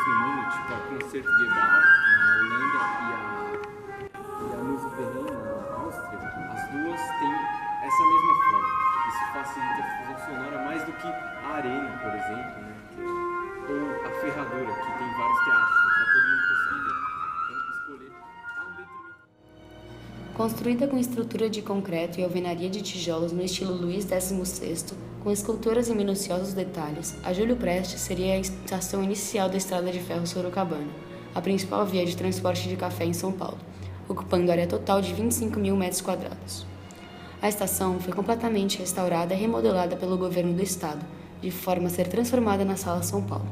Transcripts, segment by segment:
no mundo, tipo a Concertgebouw na Holanda e a Musikverein na Áustria, as duas têm essa mesma forma. Isso facilita a difusão sonora mais do que a Arena, por exemplo, né? Ou a Ferradura, que tem vários teatros, para todo mundo conseguir escolher. Há um detrimento. Construída com estrutura de concreto e alvenaria de tijolos no estilo Luís XVI, com esculturas e minuciosos detalhes, a Júlio Prestes seria a estação inicial da Estrada de Ferro Sorocabana, a principal via de transporte de café em São Paulo, ocupando área total de 25 mil metros quadrados. A estação foi completamente restaurada e remodelada pelo governo do estado, de forma a ser transformada na Sala São Paulo.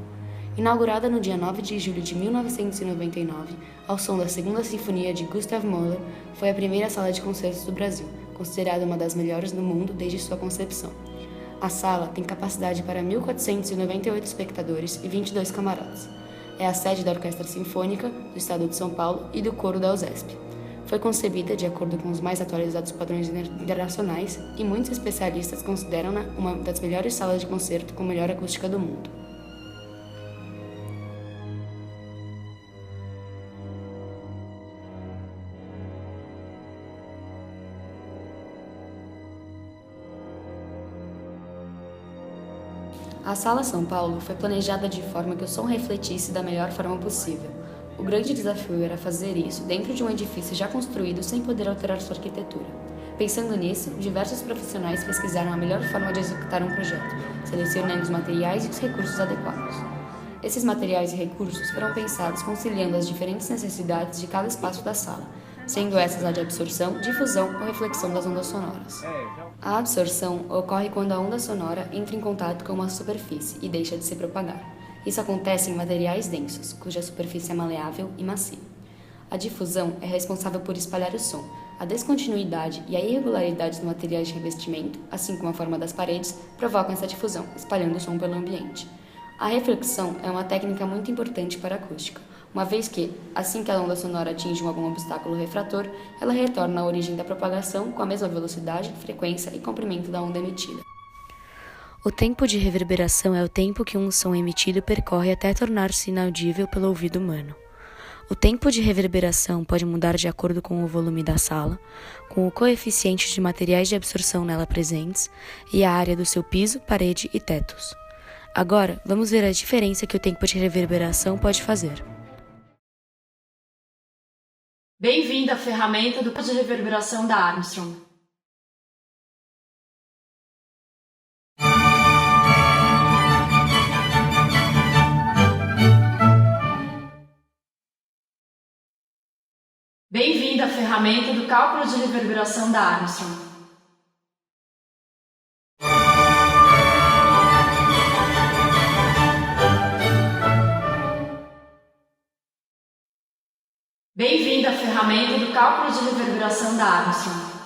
Inaugurada no dia 9 de julho de 1999, ao som da Segunda Sinfonia de Gustav Mahler, foi a primeira sala de concertos do Brasil, considerada uma das melhores do mundo desde sua concepção. A sala tem capacidade para 1.498 espectadores e 22 camarotes. É a sede da Orquestra Sinfônica do Estado de São Paulo e do Coro da USESP. Foi concebida de acordo com os mais atualizados padrões internacionais e muitos especialistas consideram-na uma das melhores salas de concerto com melhor acústica do mundo. A Sala São Paulo foi planejada de forma que o som refletisse da melhor forma possível. O grande desafio era fazer isso dentro de um edifício já construído sem poder alterar sua arquitetura. Pensando nisso, diversos profissionais pesquisaram a melhor forma de executar um projeto, selecionando os materiais e os recursos adequados. Esses materiais e recursos foram pensados conciliando as diferentes necessidades de cada espaço da sala, sendo essas a de absorção, difusão ou reflexão das ondas sonoras. A absorção ocorre quando a onda sonora entra em contato com uma superfície e deixa de se propagar. Isso acontece em materiais densos, cuja superfície é maleável e macia. A difusão é responsável por espalhar o som. A descontinuidade e a irregularidade dos materiais de revestimento, assim como a forma das paredes, provocam essa difusão, espalhando o som pelo ambiente. A reflexão é uma técnica muito importante para a acústica, uma vez que, assim que a onda sonora atinge algum obstáculo refrator, ela retorna à origem da propagação com a mesma velocidade, frequência e comprimento da onda emitida. O tempo de reverberação é o tempo que um som emitido percorre até tornar-se inaudível pelo ouvido humano. O tempo de reverberação pode mudar de acordo com o volume da sala, com o coeficiente de materiais de absorção nela presentes e a área do seu piso, parede e tetos. Agora, vamos ver a diferença que o tempo de reverberação pode fazer. Bem-vindo à ferramenta do tempo de reverberação da Armstrong. Bem-vindo à ferramenta do cálculo de reverberação da Armstrong. Bem-vindo à ferramenta do cálculo de reverberação da Armstrong.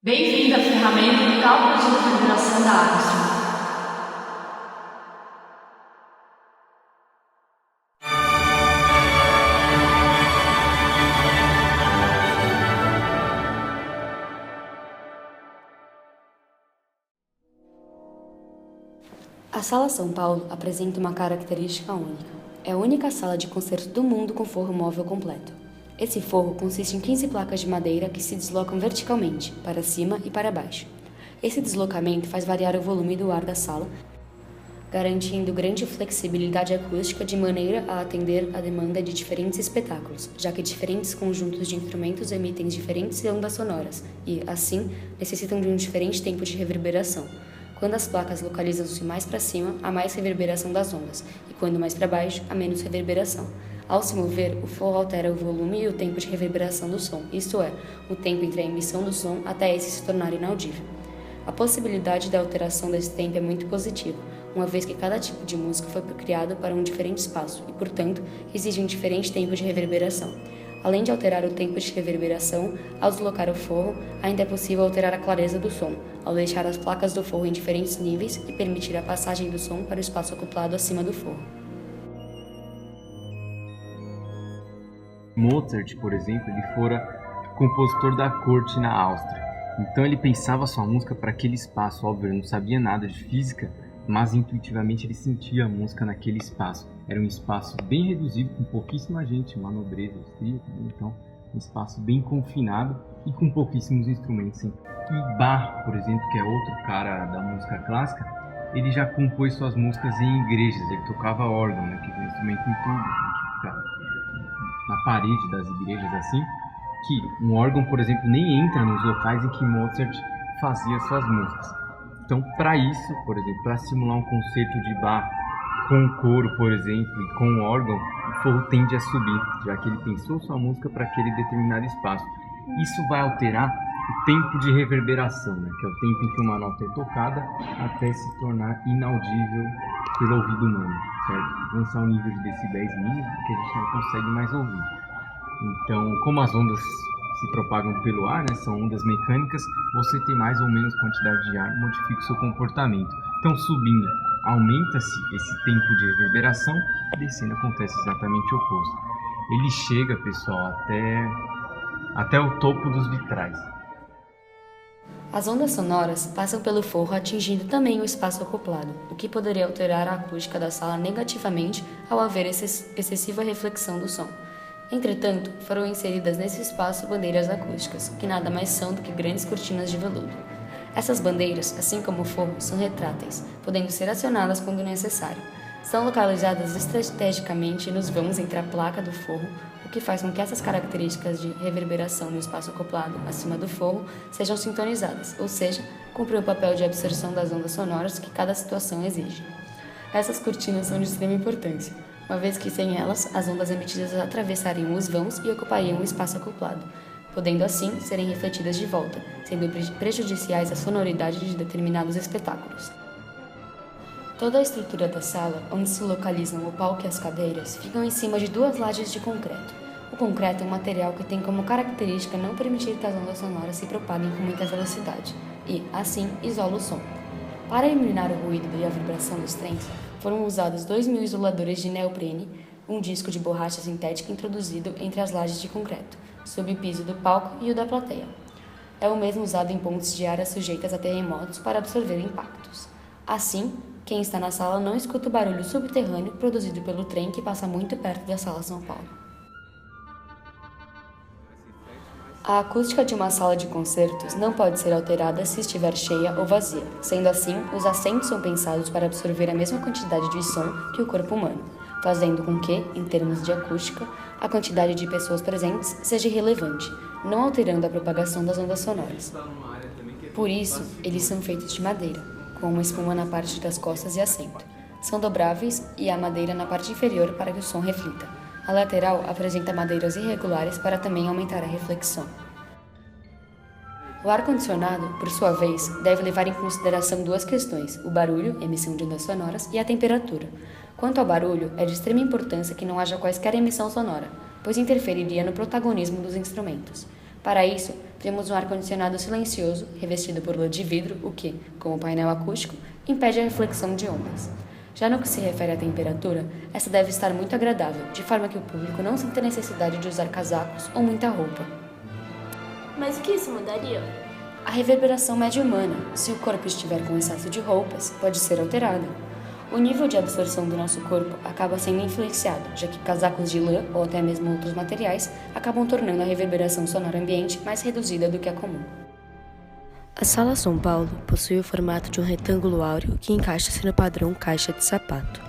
Bem-vindo à ferramenta do cálculo de reverberação da Armstrong. A Sala São Paulo apresenta uma característica única. É a única sala de concerto do mundo com forro móvel completo. Esse forro consiste em 15 placas de madeira que se deslocam verticalmente, para cima e para baixo. Esse deslocamento faz variar o volume do ar da sala, garantindo grande flexibilidade acústica de maneira a atender a demanda de diferentes espetáculos, já que diferentes conjuntos de instrumentos emitem diferentes ondas sonoras e, assim, necessitam de um diferente tempo de reverberação. Quando as placas localizam-se mais para cima, há mais reverberação das ondas, e quando mais para baixo, há menos reverberação. Ao se mover, o forro altera o volume e o tempo de reverberação do som, isto é, o tempo entre a emissão do som até esse se tornar inaudível. A possibilidade da alteração desse tempo é muito positiva, uma vez que cada tipo de música foi criado para um diferente espaço e, portanto, exige um diferente tempo de reverberação. Além de alterar o tempo de reverberação, ao deslocar o forro, ainda é possível alterar a clareza do som, ao deixar as placas do forro em diferentes níveis e permitir a passagem do som para o espaço acoplado acima do forro. Mozart, por exemplo, ele fora compositor da corte na Áustria. Então ele pensava sua música para aquele espaço. Óbvio, ele não sabia nada de física, mas intuitivamente ele sentia a música naquele espaço. Era um espaço bem reduzido, com pouquíssima gente, manobreza, austríaca, então um espaço bem confinado e com pouquíssimos instrumentos. E Bach, por exemplo, que é outro cara da música clássica, ele já compôs suas músicas em igrejas. Ele tocava órgão, né, que é um instrumento em tubo, que fica na parede das igrejas assim, que um órgão, por exemplo, nem entra nos locais em que Mozart fazia suas músicas. Então, para isso, por exemplo, para simular um concerto de Bach com coro, por exemplo, e com órgão, o forro tende a subir, já que ele pensou sua música para aquele determinado espaço. Isso vai alterar o tempo de reverberação, né, que é o tempo em que uma nota é tocada até se tornar inaudível pelo ouvido humano, certo? Alcançar um nível de decibéis mínimo que a gente não consegue mais ouvir. Então, como as ondas se propagam pelo ar, né, são ondas mecânicas, você tem mais ou menos quantidade de ar, modifica o seu comportamento. Então, subindo, aumenta-se esse tempo de reverberação, descendo acontece exatamente o oposto. Ele chega, pessoal, até o topo dos vitrais. As ondas sonoras passam pelo forro atingindo também o espaço acoplado, o que poderia alterar a acústica da sala negativamente ao haver excessiva reflexão do som. Entretanto, foram inseridas nesse espaço bandeiras acústicas, que nada mais são do que grandes cortinas de veludo. Essas bandeiras, assim como o forro, são retráteis, podendo ser acionadas quando necessário. São localizadas estrategicamente nos vãos entre a placa do forro, o que faz com que essas características de reverberação no espaço acoplado acima do forro sejam sintonizadas, ou seja, cumprem o papel de absorção das ondas sonoras que cada situação exige. Essas cortinas são de extrema importância, uma vez que sem elas, as ondas emitidas atravessariam os vãos e ocupariam o espaço acoplado, podendo assim serem refletidas de volta, sendo prejudiciais à sonoridade de determinados espetáculos. Toda a estrutura da sala, onde se localizam o palco e as cadeiras, ficam em cima de duas lajes de concreto. O concreto é um material que tem como característica não permitir que as ondas sonoras se propaguem com muita velocidade e, assim, isola o som. Para eliminar o ruído e a vibração dos trens, foram usados 2.000 isoladores de neoprene, um disco de borracha sintética introduzido entre as lajes de concreto, sob o piso do palco e o da plateia. É o mesmo usado em pontes de áreas sujeitas a terremotos para absorver impactos. Assim, quem está na sala não escuta o barulho subterrâneo produzido pelo trem que passa muito perto da Sala São Paulo. A acústica de uma sala de concertos não pode ser alterada se estiver cheia ou vazia. Sendo assim, os assentos são pensados para absorver a mesma quantidade de som que o corpo humano, fazendo com que, em termos de acústica, a quantidade de pessoas presentes seja irrelevante, não alterando a propagação das ondas sonoras. Por isso, eles são feitos de madeira, com uma espuma na parte das costas e assento. São dobráveis e há madeira na parte inferior para que o som reflita. A lateral apresenta madeiras irregulares para também aumentar a reflexão. O ar-condicionado, por sua vez, deve levar em consideração duas questões: o barulho, emissão de ondas sonoras, e a temperatura. Quanto ao barulho, é de extrema importância que não haja quaisquer emissão sonora, pois interferiria no protagonismo dos instrumentos. Para isso, temos um ar-condicionado silencioso, revestido por lã de vidro, o que, como painel acústico, impede a reflexão de ondas. Já no que se refere à temperatura, essa deve estar muito agradável, de forma que o público não sinta necessidade de usar casacos ou muita roupa. Mas o que isso mudaria? A reverberação média humana, se o corpo estiver com excesso de roupas, pode ser alterada. O nível de absorção do nosso corpo acaba sendo influenciado, já que casacos de lã ou até mesmo outros materiais acabam tornando a reverberação sonora ambiente mais reduzida do que a comum. A Sala São Paulo possui o formato de um retângulo áureo que encaixa-se no padrão caixa de sapato.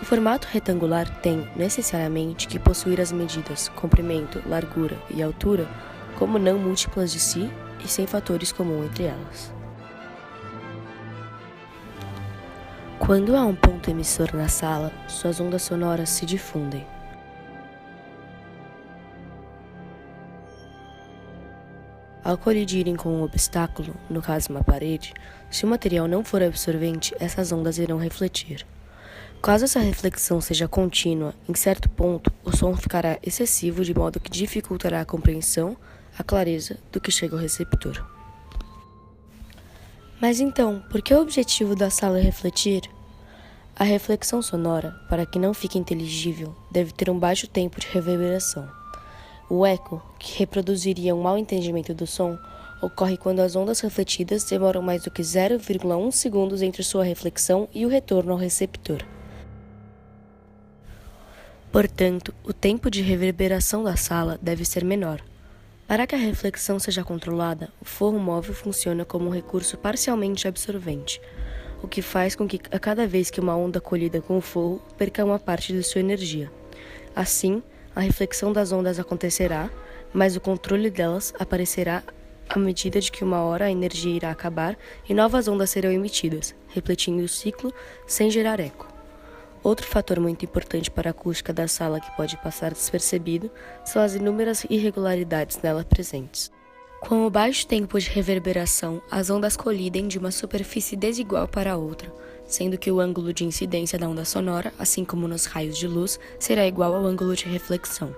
O formato retangular tem, necessariamente, que possuir as medidas comprimento, largura e altura como não múltiplas de si e sem fatores comuns entre elas. Quando há um ponto emissor na sala, suas ondas sonoras se difundem. Ao colidirem com um obstáculo, no caso uma parede, se o material não for absorvente, essas ondas irão refletir. Caso essa reflexão seja contínua, em certo ponto, o som ficará excessivo de modo que dificultará a compreensão, a clareza do que chega ao receptor. Mas então, por que o objetivo da sala é refletir? A reflexão sonora, para que não fique inteligível, deve ter um baixo tempo de reverberação. O eco, que reproduziria um mau entendimento do som, ocorre quando as ondas refletidas demoram mais do que 0,1 segundos entre sua reflexão e o retorno ao receptor. Portanto, o tempo de reverberação da sala deve ser menor. Para que a reflexão seja controlada, o forro móvel funciona como um recurso parcialmente absorvente, o que faz com que a cada vez que uma onda colhida com o forro perca uma parte de sua energia. Assim, a reflexão das ondas acontecerá, mas o controle delas aparecerá à medida de que uma hora a energia irá acabar e novas ondas serão emitidas, repetindo o ciclo sem gerar eco. Outro fator muito importante para a acústica da sala que pode passar despercebido são as inúmeras irregularidades nela presentes. Com o baixo tempo de reverberação, as ondas colidem de uma superfície desigual para outra, sendo que o ângulo de incidência da onda sonora, assim como nos raios de luz, será igual ao ângulo de reflexão.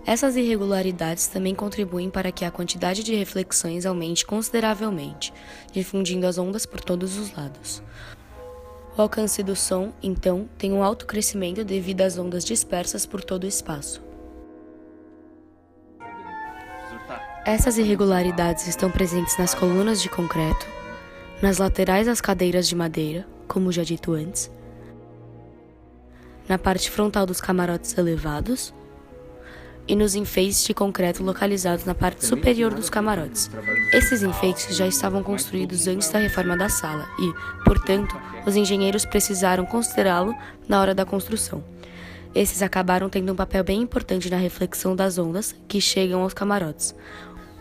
Essas irregularidades também contribuem para que a quantidade de reflexões aumente consideravelmente, difundindo as ondas por todos os lados. O alcance do som, então, tem um alto crescimento devido às ondas dispersas por todo o espaço. Essas irregularidades estão presentes nas colunas de concreto, nas laterais das cadeiras de madeira, como já dito antes, na parte frontal dos camarotes elevados e nos enfeites de concreto localizados na parte superior dos camarotes. Esses enfeites já estavam construídos antes da reforma da sala e, portanto, os engenheiros precisaram considerá-lo na hora da construção. Esses acabaram tendo um papel bem importante na reflexão das ondas que chegam aos camarotes,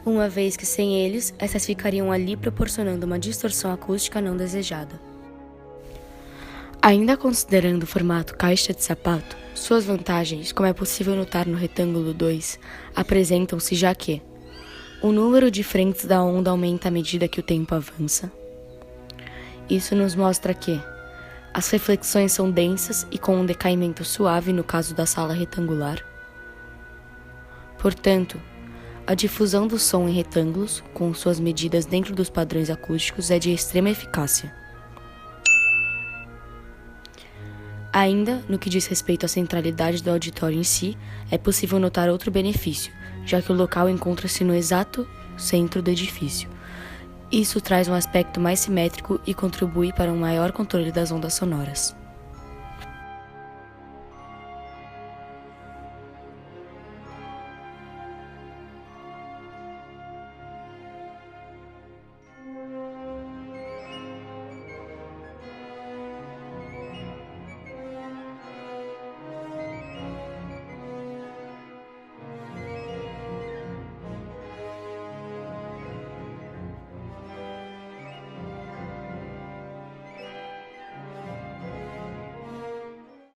uma vez que sem eles, essas ficariam ali proporcionando uma distorção acústica não desejada. Ainda considerando o formato caixa de sapato, suas vantagens, como é possível notar no retângulo 2, apresentam-se já que o número de frentes da onda aumenta à medida que o tempo avança. Isso nos mostra que as reflexões são densas e com um decaimento suave no caso da sala retangular. Portanto, a difusão do som em retângulos, com suas medidas dentro dos padrões acústicos, é de extrema eficácia. Ainda, no que diz respeito à centralidade do auditório em si, é possível notar outro benefício, já que o local encontra-se no exato centro do edifício. Isso traz um aspecto mais simétrico e contribui para um maior controle das ondas sonoras.